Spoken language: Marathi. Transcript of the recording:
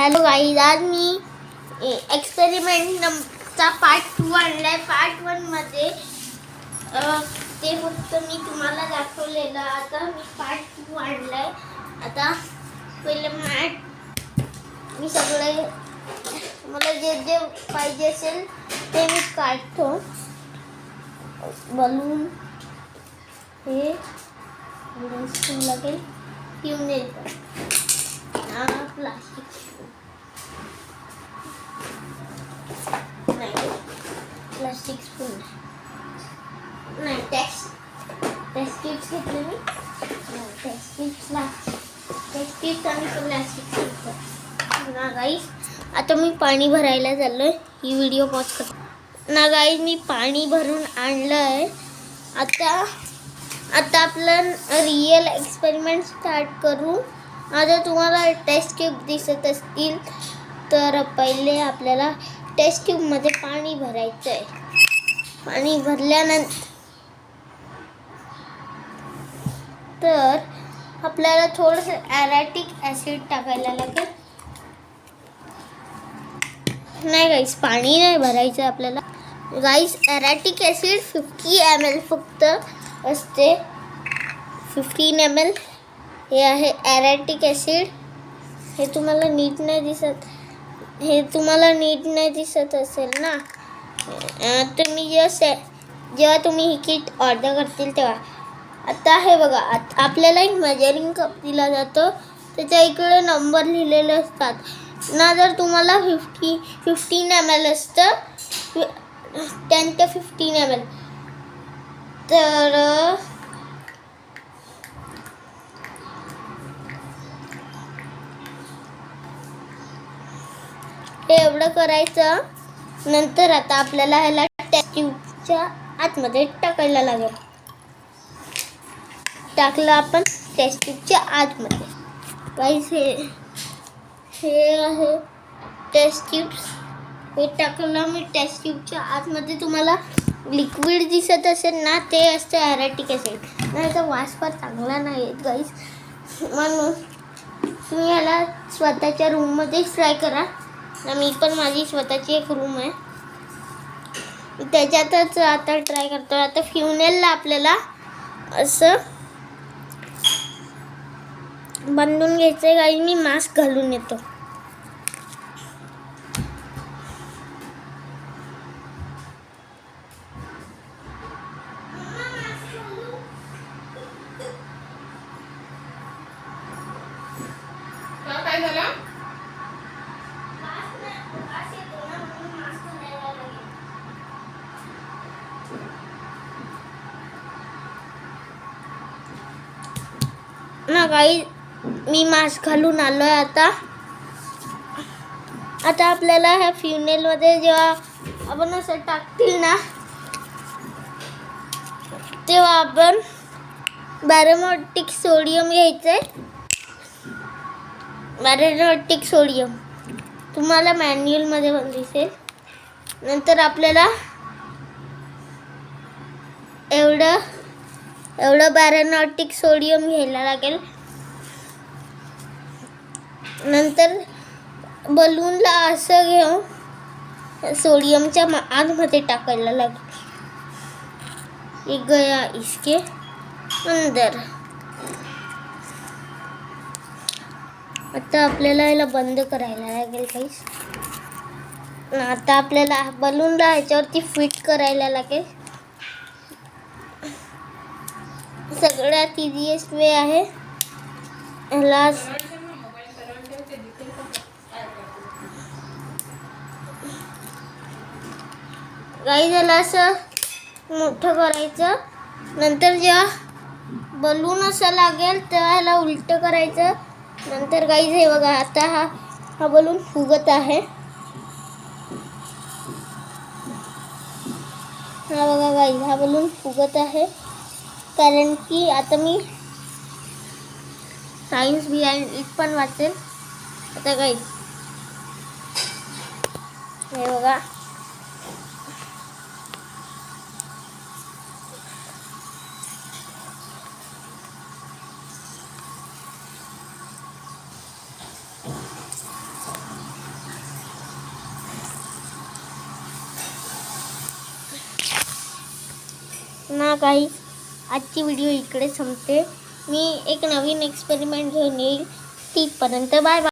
हॅलो गाईज, आज मी एक्सपेरिमेंटचा पार्ट 2 आणलाय. पार्ट 1 मध्ये ते फक्त मी तुम्हाला दाखवलेलं. आता मी पार्ट 2 आणलाय. आता पहिले मॅट मी सगळे मला जे जे पाहिजे असेल ते मी काढतो. बलून हे लागेल, फ्युनेल प्लास्टिक नाही, प्लास्टिक स्पून नाही, टेस्ट ट्यूब्स घेतले मी. टेस्ट ट्यूब्स आणि प्लास्टिक ना गाईस. आता मी पाणी भरायला चाललोय. ही व्हिडिओ पॉज कर ना गाईस. मी पाणी भरून आणलंय. आता आपलं रिअल एक्सपेरिमेंट स्टार्ट करू. आता तुम्हाला टेस्ट ट्यूब दिसत असतील तर पहिले आपल्याला टेस्ट ट्यूबमध्ये पाणी भरायचं आहे. पाणी भरल्यानंतर आपल्याला थोडंसं ॲराटिक ॲसिड टाकायला लागेल. नाही गाईस, पाणी नाही भरायचं आपल्याला. गाईस, ॲराटिक ॲसिड 50 ml फक्त असते. 15 ml हे आहे ॲराटिक ॲसिड. हे तुम्हाला नीट नाही दिसत असेल ना. तुम्ही जेव्हा तुम्ही ही किट ऑर्डर करतील तेव्हा. आता हे बघा, आपल्याला एक मेजरिंग कप दिला जातो. त्याच्या इकडे नंबर लिहिलेले असतात ना. जर तुम्हाला 15 ml असतं, 10 ते 15 ml, तर हे एवढं करायचं. नंतर आता आपल्याला ह्याला टेस्ट ट्यूबच्या आतमध्ये टाकायला लागेल. टाकलं आपण टेस्ट ट्यूबच्या आतमध्ये. गाईस, हे आहे टेस्ट ट्यूब्स. हे टाकलं मी टेस्ट ट्यूबच्या आतमध्ये. तुम्हाला लिक्विड दिसत असेल ना, ते असतं ॲराटिक ॲसिड. नाही तर वास फार चांगला नाही येत गाईस. म्हणून तुम्ही याला स्वतःच्या रूममध्येच ट्राय करा. मी पण माझी स्वतःची एक रूम आहे, त्याच्यातच आता ट्राय करतो. आता फ्युनेलला आपल्याला असं बांधून घ्यायचं आहे. गाईस, मी मास्क घालून येतो. काय झालं? ना गाईस, मी मास्क घालून आलोय. आता आपल्याला ह्या फ्युनेलमध्ये जेव्हा आपण असं टाकतील ना, तेव्हा आपण बॅरोमॅटिक सोडियम घ्यायचंय. बॅरोमॅटिक सोडियम तुम्हाला मॅन्युअलमध्ये पण दिसेल. नंतर आपल्याला एवढं बॅरोमॅटिक सोडियम घ्यायला लागेल. नंतर बलूनला असं घेऊन सोडियमच्या आतमध्ये टाकायला लागेल. एक गया इसके अंदर. आता आपल्याला याला बंद करायला लागेल गाईस. आता आपल्याला बलूनला ह्याच्यावरती फिट करायला लागेल. सगळ्यात इझिएस्ट वे आहे. ह्याला गाईस, ह्याला असं मोठं करायचं. नंतर जेव्हा बलून असं लागेल तेव्हा ह्याला उलटं करायचं. नंतर गाईस, हे बघा, आता हा बलून फुगत आहे. हा बघा गाईस, हा बलून फुगत आहे. कारण की आता मी सायन्स बिहाइंड इट पण वाचेल. आता गाईस, हे बघा, ना काही आजची व्हिडिओ इकडे संपते. मी एक नवीन एक्सपेरिमेंट घेऊन येईल. तिथपर्यंत बाय बाय.